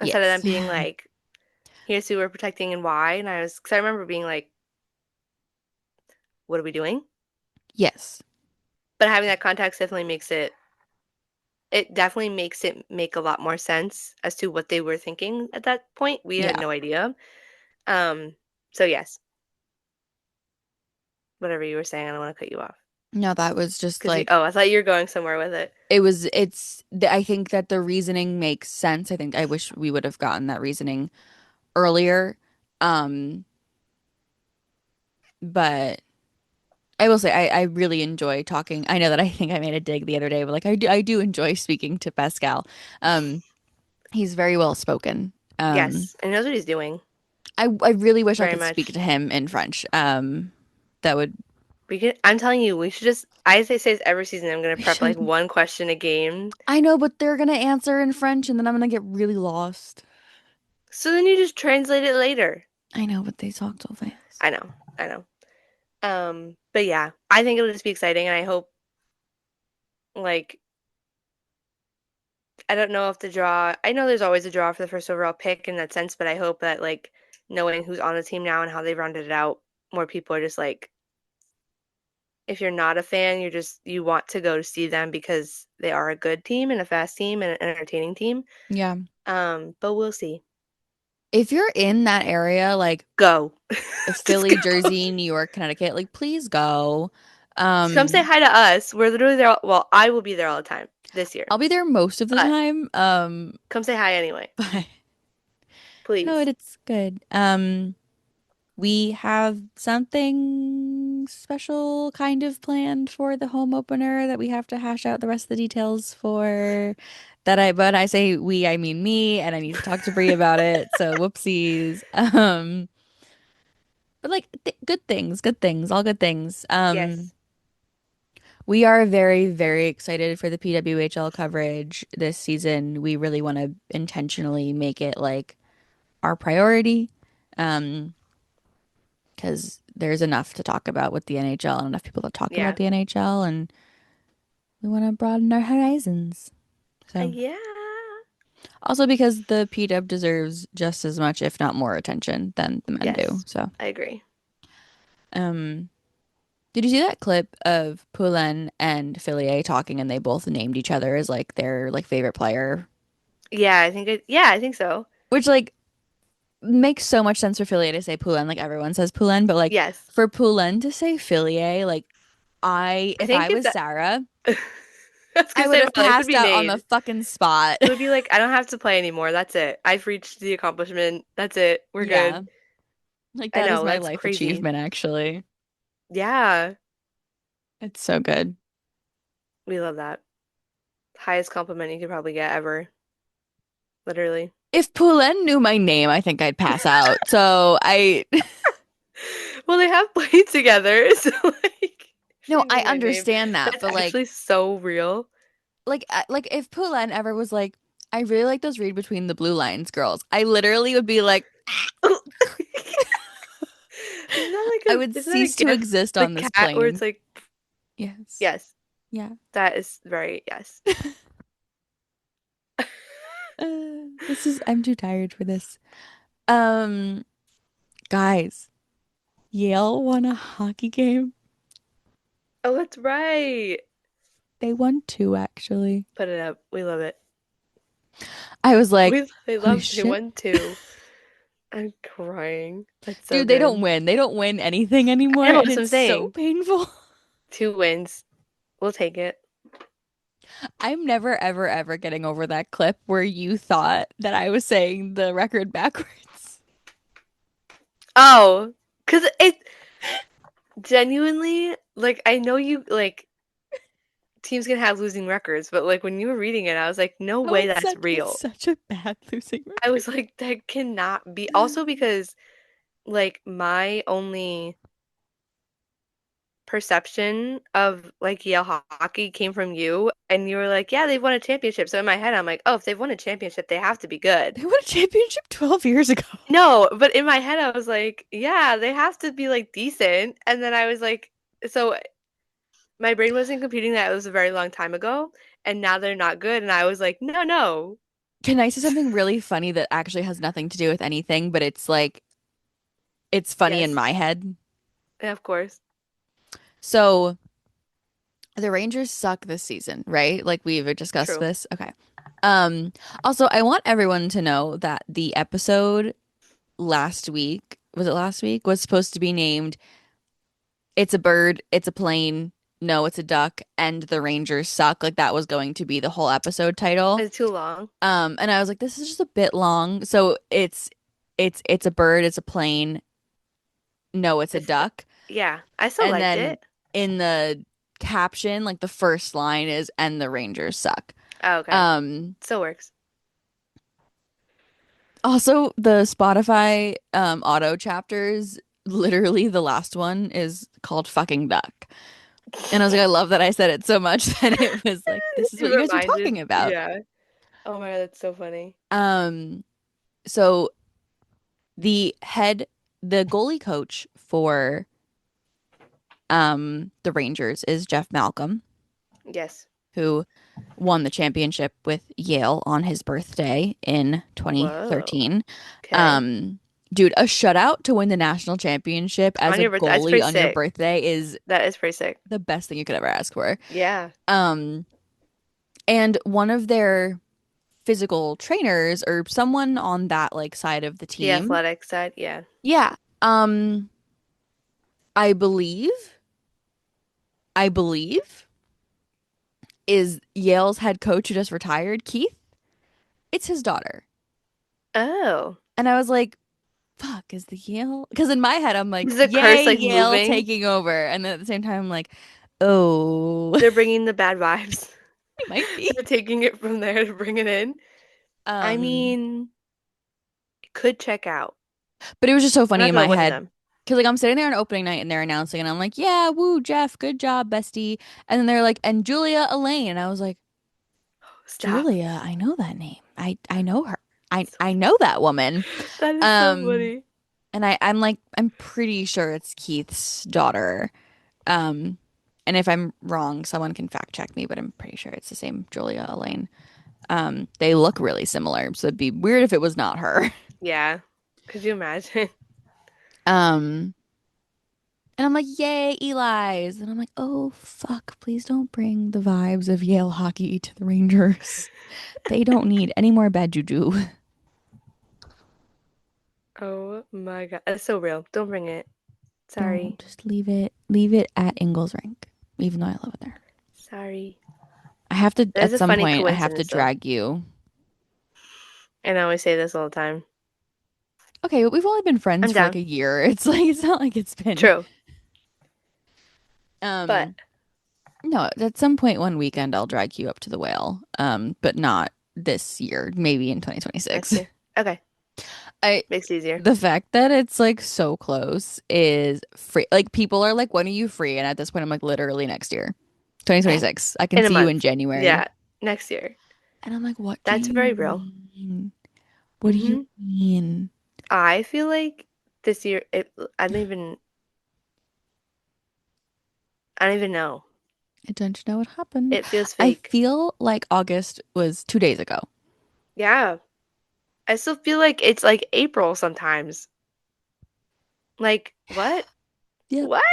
instead of them Yes. being like, "Here's who we're protecting and why." And because I remember being like, "What are we doing?" Yes. But having that context definitely makes it make a lot more sense as to what they were thinking at that point. We had Yeah. no idea. Um, so yes, whatever you were saying, I don't want to cut you off. No, that was just Because like I thought you were going somewhere with it. I think that the reasoning makes sense. I think I wish we would have gotten that reasoning earlier. Um, but I will say I really enjoy talking. I know that I think I made a dig the other day, but like I do enjoy speaking to Pascal. Um, he's very well spoken. Yes, and he knows what he's doing I really wish I very could speak much. to him in French. That would I'm telling you, we should just. I say this every season. I'm gonna we prep like should. one question a game. I know, but they're gonna answer in French, and then I'm gonna get really lost. So then you just translate it later. I know, but they talk so I fast. know, I know. But yeah, I think it'll just be exciting, and I hope like I don't know if the draw. I know there's always a draw for the first overall pick in that sense, but I hope that like knowing who's on the team now and how they've rounded it out, more people are just like, if you're not a fan, you want to go to see them because they are a good team and a fast team and an entertaining team. Yeah. But we'll see. If you're in that area, like Go, just Philly, go. Jersey, New York, Connecticut, like please go. Come say Um, hi to us. We're literally there. Well, I will be there all the time this year, I'll be there most of the but time. come say hi anyway, But no, please. it's good. We have something special kind of planned for the home opener that we have to hash out the rest of the details for. But I say we, I mean me, and I need to talk to Bree about it. So whoopsies. But like th good things, all good things. Yes, We are very, very excited for the PWHL coverage this season. We really want to intentionally make it like our priority. Um, because there's enough to talk about with the NHL and enough people to talk about yeah, the NHL, and we want to broaden our horizons. So, yeah, also because the PW deserves just as much, if not more, attention than the men do. yes. So, I agree. um, did you see that clip of Poulin and Fillier talking, and they both named each other as like their like favorite player, Yeah, yeah, I think so. which like makes so much sense for Fillier to say Poulin, like everyone says Poulin, but like Yes, for Poulin to say Fillier, like I if I think if was that. Sarah. I was I gonna would say have my life would passed be out on the made. fucking spot. It would be like I don't have to play anymore. That's it. I've reached the accomplishment. That's it. We're Yeah. good. Like I that is know, my that's life crazy. achievement, actually. Yeah, It's so good. we love that. Highest compliment you could probably get ever. Literally. If Poulin knew my name, I think I'd pass out. So I Well, they have played together, so like if no, you knew I my name, understand that, that's but actually so real. like if Poulin ever was like, I really like those read between the blue lines girls, I literally would be like, I would Isn't that a cease to gif? exist The on this cat where it's plane. like Yes. yes, Yeah. that is very yes. This is I'm too tired for this. Um, guys, Yale won a hockey game. Oh, that's right. They won two, actually. Put it up. We love it. I was like, They holy love they shit. won too. I'm crying. That's so Dude, they don't good. win. They don't win anything anymore, I know, and that's what I'm it's so saying. painful. 2 wins. We'll take it. I'm never, ever, ever getting over that clip where you thought that I was saying the record backwards. Oh, because it genuinely, like, I know you, like, teams can have losing records, but, like, when you were reading it, I was like, no Oh, way that's it's real. such a bad losing I record. was like, that cannot be. Also, because, like, my only perception of, like, Yale hockey came from you, and you were like, yeah, they've won a championship. So in my head, I'm like, oh, if they've won a championship, they have to be good. They won a championship 12 years ago. No, but in my head, I was like, yeah, they have to be, like, decent. And then I was like, so my brain wasn't computing that it was a very long time ago, and now they're not good. And I was like, no, no. Can I say something really funny that actually has nothing to do with anything, but it's like, it's funny in Yes, my head? yeah, of course. So the Rangers suck this season, right? Like we've discussed True. this. Okay. Um, Also, I want everyone to know that the episode last week, was it last week, was supposed to be named It's a Bird, It's a Plane, No, It's a Duck, and the Rangers Suck. Like that was going to be the whole episode title. Is it too long? And I was like, this is just a bit long. So it's a bird, it's a plane, no, it's a It's duck. yeah, I still And liked then it. in the caption, like the first line is, and the Rangers suck. Oh, okay. Um, Still works. Also the Spotify auto chapters, literally the last one is called fucking duck. And I was like, I love that I said it so much that it was like, this is You what you guys are reminded. talking about. Yeah. Oh my God, that's so funny. Um, so the head, the goalie coach for the Rangers is Jeff Malcolm, Yes. who won the championship with Yale on his birthday in Whoa. 2013. Okay. Um, Dude, a shutout to win the national championship as On a your birthday, that's goalie pretty on your sick. birthday is That is pretty sick. the best thing you could ever ask for. Yeah. Um, and one of their physical trainers or someone on that like side of the The team, athletic side, yeah. yeah, I believe, I believe is Yale's head coach who just retired, Keith. It's his daughter. Oh. And I was like, fuck, is the Yale? Because in my head, I'm like, Is the curse yay, like Yale moving? taking over. And then at the same time, I'm like, oh, They're bringing the bad vibes. it might be. They're taking it from there to bring it in. I Um, mean, it could check out. but it was just so I'm funny not in gonna my win head. them. Because like I'm sitting there on opening night and they're announcing, and I'm like, yeah, woo, Jeff, good job, bestie. And then they're like, and Julia Elaine. And I was like, Stop. Julia, I know that name. I know her. So I know that woman. that is so Um, funny. and I'm like, I'm pretty sure it's Keith's daughter. Um, and if I'm wrong, someone can fact check me, but I'm pretty sure it's the same Julia Elaine. They look really similar, so it'd be weird if it was not her. Yeah. Could you imagine? Um, and I'm like, yay, Eli's. And I'm like, oh, fuck, please don't bring the vibes of Yale hockey to the Rangers. They don't need any more bad juju. Oh my God. That's so real. Don't bring it. Don't Sorry. just leave it at Ingles Rink, even though I love it there. Sorry. I have to, That is at a some funny point, I have to coincidence though. drag you. And I always say this all the time. Okay, but we've only been friends I'm for like down. a year. It's like, it's not like it's been, True. But um, No, at some point one weekend I'll drag you up to the whale. But not this year, maybe in Next 2026. year. Okay. I Makes it easier. The fact that it's like so close is free. Like people are like, when are you free? And at this point I'm like literally next year. 2026. I can In a see you in month. January. Yeah. Next year. And I'm like, what do That's you very real. mean? What do you Hmm. mean? I feel like this year, I don't even know. I don't know what happened. It feels I fake. feel like August was 2 days ago. Yeah. I still feel like it's like April sometimes. Like, what? Yep. What?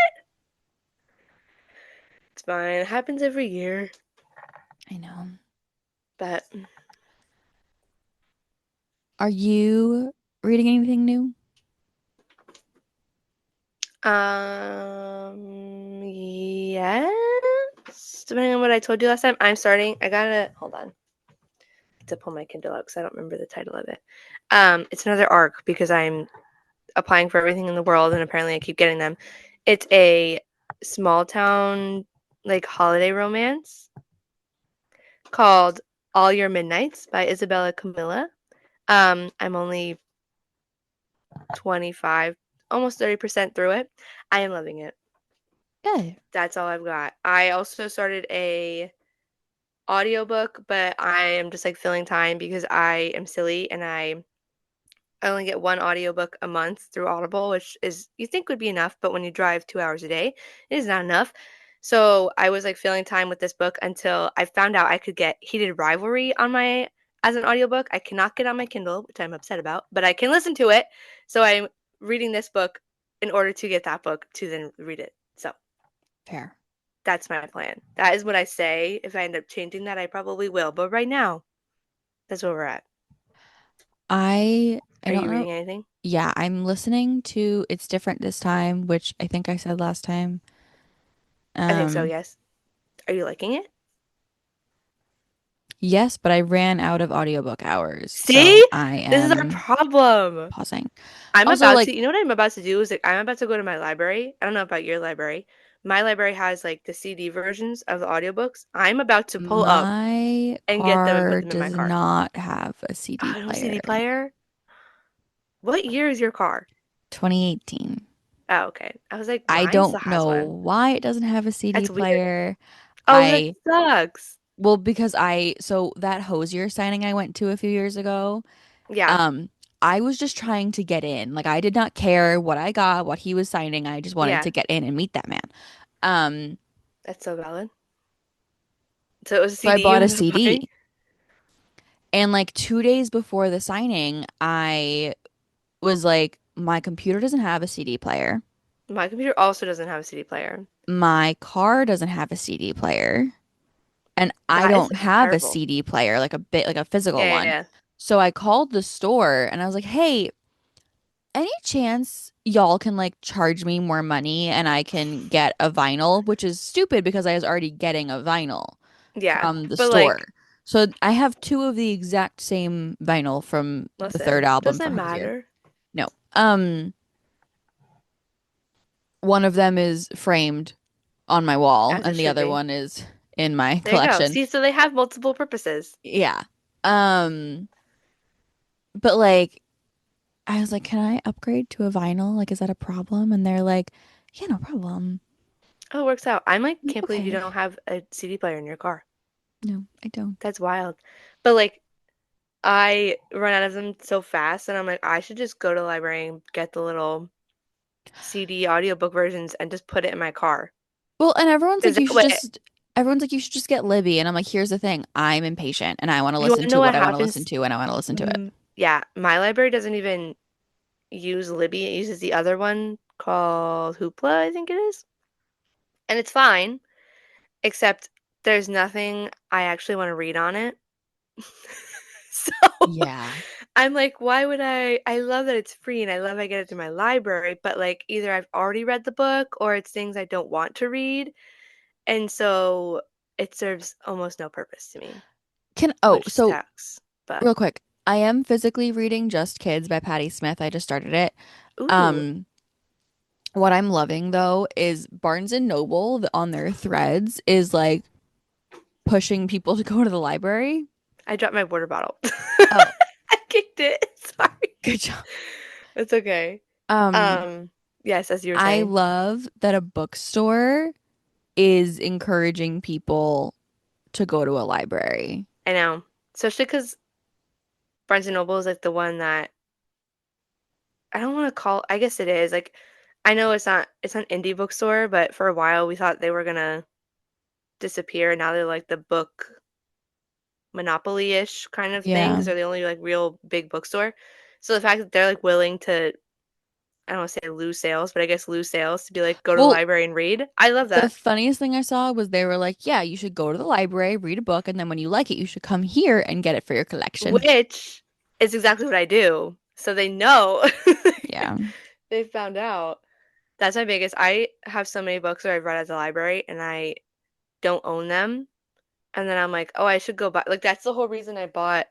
It's fine. It happens every year. I know. But, Are you reading anything new? yes. Depending on what I told you last time, I'm starting. I gotta, hold on. To pull my Kindle out because I don't remember the title of it. It's another arc because I'm applying for everything in the world and apparently I keep getting them. It's a small town like holiday romance called All Your Midnights by Isabella Camilla. I'm only 25, almost 30% through it. I am loving it. Good. That's all I've got. I also started a audiobook, but I am just like filling time because I am silly and I only get one audiobook a month through Audible, which is you think would be enough, but when you drive 2 hours a day, it is not enough. So I was like filling time with this book until I found out I could get Heated Rivalry on my as an audiobook. I cannot get on my Kindle, which I'm upset about, but I can listen to it. So I'm reading this book in order to get that book to then read it. So Fair. that's my plan. That is what I say. If I end up changing that, I probably will. But right now, that's where we're at. I Are don't you know. reading anything? Yeah, I'm listening to It's Different This Time, which I think I said last time. I think so, Um, yes. Are you liking it? yes, but I ran out of audiobook hours, so See? I This is our am problem. pausing. I'm Also, about like, to, you know what I'm about to do is like I'm about to go to my library. I don't know about your library. My library has like the CD versions of the audiobooks. I'm about to pull up my and get them and put car them in my does car. not have a CD Oh, no CD player. player? What year is your car? 2018. Oh, okay. I was like, I mine still don't has know one. why it doesn't have a CD That's weird. player. Oh, that I, sucks. well, because so that Hosier signing I went to a few years ago, Yeah, um, I was just trying to get in. Like, I did not care what I got, what he was signing. I just wanted yeah. to get in and meet that man. Um, That's so valid. So it was a so I CD you bought a ended up buying? CD. And like 2 days before the signing, I was like, my computer doesn't have a CD player. My computer also doesn't have a CD player. My car doesn't have a CD player. And I That is don't have a terrible. CD player, like a physical Yeah, yeah, one. yeah. So I called the store and I was like, hey, any chance y'all can like charge me more money and I can get a vinyl, which is stupid because I was already getting a vinyl Yeah. from the But like, store. So I have two of the exact same vinyl from the third listen, album doesn't from Hosier. matter. No. One of them is framed on my wall As it and the should other be. one is in my There you go. collection. See, so they have multiple purposes. Yeah. Um, but like I was like, "Can I upgrade to a vinyl? Like, is that a problem?" And they're like, "Yeah, no problem." Oh, it works out. I'm like, I'm like, can't believe you okay. don't have a CD player in your car. No, I don't. That's wild. But like, I run out of them so fast, and I'm like, I should just go to the library and get the little CD audiobook versions and just put it in my car. Well, and Because that way, everyone's like, you should just get Libby. And I'm like, here's the thing. I'm impatient and I want to you want listen to to know what what I want to listen happens? to and I want to listen to it. Yeah, my library doesn't even use Libby. It uses the other one called Hoopla, I think it is. And it's fine, except there's nothing I actually want to read on it. So Yeah. I'm like, why would I love that it's free and I love I get it through my library, but like either I've already read the book or it's things I don't want to read. And so it serves almost no purpose to me, which So sucks. But real quick, I am physically reading Just Kids by Patti Smith. I just started it. ooh, Um, What I'm loving though is Barnes and Noble on their threads is like pushing people to go to the library. I dropped my water bottle. Oh, I kicked it. Sorry. good job. It's okay. Um, Um, yes, as you were I saying. love that a bookstore is encouraging people to go to a library. I know. Especially because Barnes& and Noble is like the one that I don't want to call, I guess it is. Like I know it's not indie bookstore, but for a while we thought they were gonna disappear and now they're like the book monopoly-ish kind of thing Yeah. because they're the only like real big bookstore. So the fact that they're like willing to, I don't want to say lose sales, but I guess lose sales to be like go to the Well, library and read. I love the that. funniest thing I saw was they were like, yeah, you should go to the library, read a book, and then when you like it, you should come here and get it for your collection. Which is exactly what I do. So they know. Yeah. They found out. That's my biggest. I have so many books that I've read at the library and I don't own them. And then I'm like, oh, I should go buy. Like, that's the whole reason I bought.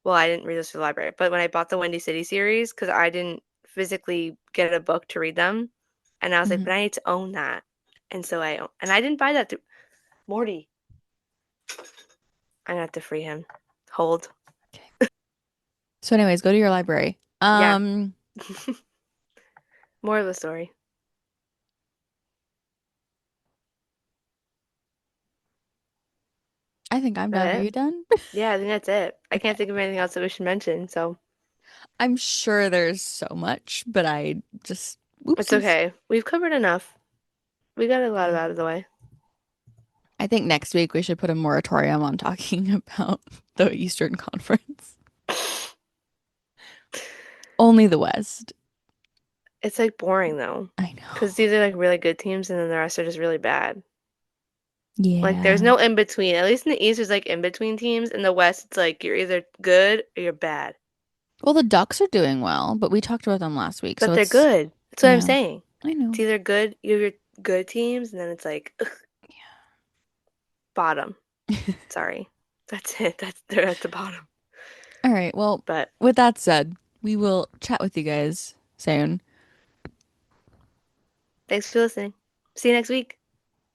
Well, I didn't read this for the library, but when I bought the Windy City series, because I didn't physically get a book to read them. And I was like, Mhm. but I need to own that. And so I own, and I didn't buy that through Morty. I'm gonna have to free him. Hold. Okay. So, anyways, go to your library. Yeah. More of the story. I think I'm Is done. Are that it? you done? Yeah, I think that's it. I Okay. can't think of anything else that we should mention, so I'm sure there's so much, but I just it's whoopsies. okay. We've covered enough. We got a lot of out of the way. I think next week we should put a moratorium on talking about the Eastern Conference. Only the West. It's like boring though, I because know. these are like really good teams, and then the rest are just really bad. Like there's Yeah. no in between. At least in the East, there's like in between teams. In the West, it's like you're either good or you're bad, Well, the Ducks are doing well, but we talked about them last week, so but they're it's good. That's what I'm yeah. saying. I It's know. either good, you have your good teams, and then it's like ugh, bottom. Sorry, that's it. That's they're at the bottom. All right. Well, But with that said, we will chat with you guys soon. thanks for listening. See you next week.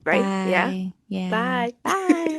Right? Yeah. Bye. Yeah. Bye. Bye.